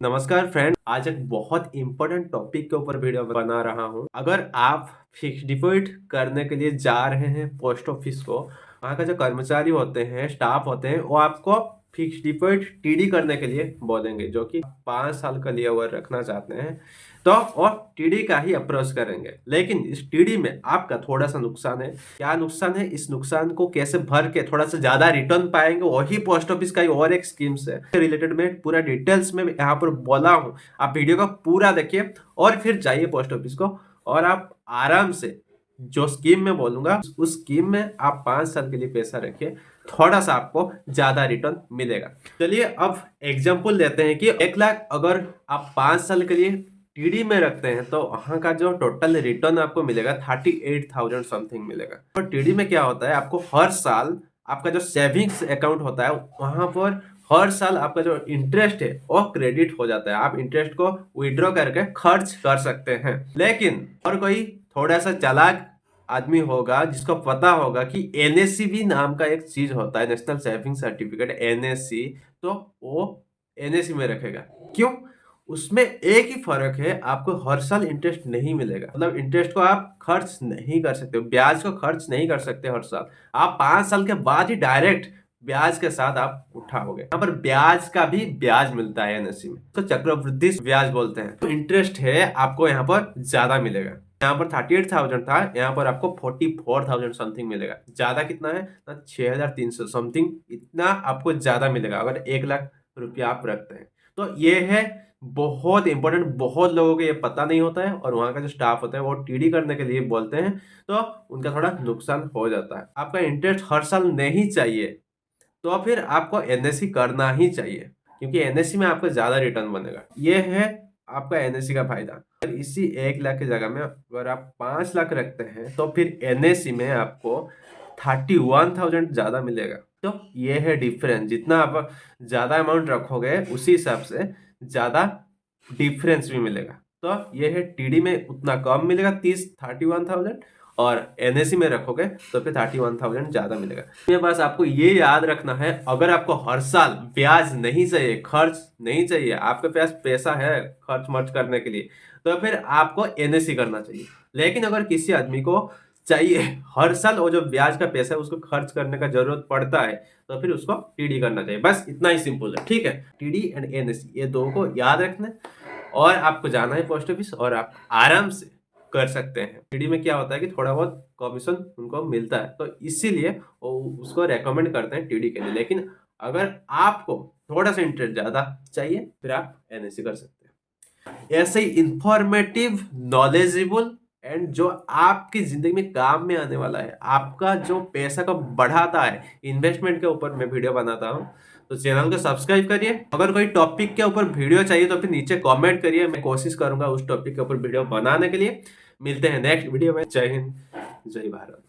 नमस्कार फ्रेंड, आज एक बहुत इंपॉर्टेंट टॉपिक के ऊपर वीडियो बना रहा हूँ। अगर आप फिक्स डिपॉजिट करने के लिए जा रहे हैं पोस्ट ऑफिस को, वहाँ का जो कर्मचारी होते हैं, स्टाफ होते हैं, वो आपको फिक्स डिपॉजिट टीडी करने के लिए बोलेंगे, जो कि 5 साल के लिए अगर रखना चाहते हैं तो वो टीडी का ही अप्रोच करेंगे। लेकिन इस टीडी में आपका थोड़ा सा नुकसान है। क्या नुकसान है, इस नुकसान को कैसे भर के थोड़ा सा ज्यादा रिटर्न पाएंगे, वही पोस्ट ऑफिस का ही और एक स्कीम से रिलेटेड में पूरा डिटेल्स में यहाँ पर बोला हूँ। आप वीडियो को पूरा देखिए और फिर जाइए पोस्ट ऑफिस को, और आप आराम से जो स्कीम में बोलूंगा उस स्कीम में आप 5 साल के लिए पैसा रखिए, थोड़ा सा आपको ज्यादा रिटर्न मिलेगा। चलिए अब एग्जांपल लेते हैं कि 1 लाख अगर आप 5 साल के लिए टीडी में रखते हैं तो वहां का जो टोटल रिटर्न आपको मिलेगा 38,000 समथिंग मिलेगा। और टीडी में क्या होता है, आपको हर साल आपका जो सेविंग्स अकाउंट होता है वहां पर हर साल आपका जो इंटरेस्ट है वो क्रेडिट हो जाता है। आप इंटरेस्ट को विड्रॉ करके खर्च कर सकते हैं। लेकिन और कोई थोड़ा सा चालाक आदमी होगा जिसको पता होगा कि एनएससी भी नाम का एक चीज होता है, नेशनल सेविंग सर्टिफिकेट, एनएससी, तो वो एनएससी में रखेगा। क्यों? उसमें एक ही फर्क है, आपको हर साल इंटरेस्ट नहीं मिलेगा। मतलब इंटरेस्ट को आप खर्च नहीं कर सकते, ब्याज को खर्च नहीं कर सकते हर साल। आप 5 साल के बाद ही डायरेक्ट ब्याज के साथ आप उठाओगे। यहाँ पर ब्याज का भी ब्याज मिलता है एनएससी में, तो चक्रवृद्धि ब्याज बोलते हैं। तो इंटरेस्ट है आपको यहाँ पर ज्यादा मिलेगा। यहाँ पर 38,000 था, यहाँ पर आपको 44,000 समथिंग मिलेगा। ज्यादा कितना है ना, 6,300 समथिंग, इतना आपको ज्यादा मिलेगा अगर 1 लाख रुपया आप रखते हैं। तो ये है बहुत इंपॉर्टेंट। बहुत लोगों को ये पता नहीं होता है, और वहाँ का जो स्टाफ होता है वो टीडी करने के लिए बोलते हैं, तो उनका थोड़ा नुकसान हो जाता है। आपका इंटरेस्ट हर साल नहीं चाहिए तो फिर आपको एनएससी करना ही चाहिए, क्योंकि एनएससी में आपको ज्यादा रिटर्न बनेगा। ये है आपका एनएससी का फायदा। और इसी 1 लाख की जगह में अगर आप 5 लाख रखते हैं तो फिर एनएससी में आपको 31,000 ज्यादा मिलेगा। तो ये है डिफरेंस। जितना आप ज्यादा अमाउंट रखोगे उसी हिसाब से ज्यादा डिफरेंस भी मिलेगा। तो ये है टीडी में उतना कम मिलेगा, 31,000, और एनएससी में रखोगे तो फिर 31,000 ज्यादा मिलेगा। ये बस आपको ये याद रखना है, अगर आपको हर साल ब्याज नहीं चाहिए, खर्च नहीं चाहिए, आपके पास पैसा है खर्च मर्च करने के लिए, तो फिर आपको एनएससी करना चाहिए। लेकिन अगर किसी आदमी को चाहिए हर साल वो जो ब्याज का पैसा है उसको खर्च करने का जरूरत पड़ता है, तो फिर उसको टीडी करना चाहिए। बस इतना ही सिंपल है, ठीक है। टीडी एंड एनएससी ये दो को याद रखना है, और आपको जाना है पोस्ट ऑफिस और आप आराम से कर सकते हैं। टीडी में क्या होता है कि थोड़ा बहुत कमीशन उनको मिलता है, तो इसीलिए वो उसको रेकमेंड करते हैं टीडी के लिए। लेकिन अगर आपको थोड़ा सा इंटरेस्ट ज्यादा चाहिए फिर आप एनएससी कर सकते हैं। ऐसे ही इंफॉर्मेटिव, नॉलेजेबल एंड जो आपकी जिंदगी में काम में आने वाला है, आपका जो पैसा को बढ़ाता है, इन्वेस्टमेंट के ऊपर मैं वीडियो बनाता हूँ। तो चैनल को सब्सक्राइब करिए। अगर कोई टॉपिक के ऊपर वीडियो चाहिए तो फिर नीचे कमेंट करिए, मैं कोशिश करूंगा उस टॉपिक के ऊपर वीडियो बनाने के लिए। मिलते हैं नेक्स्ट वीडियो में। जय हिंद, जय भारत।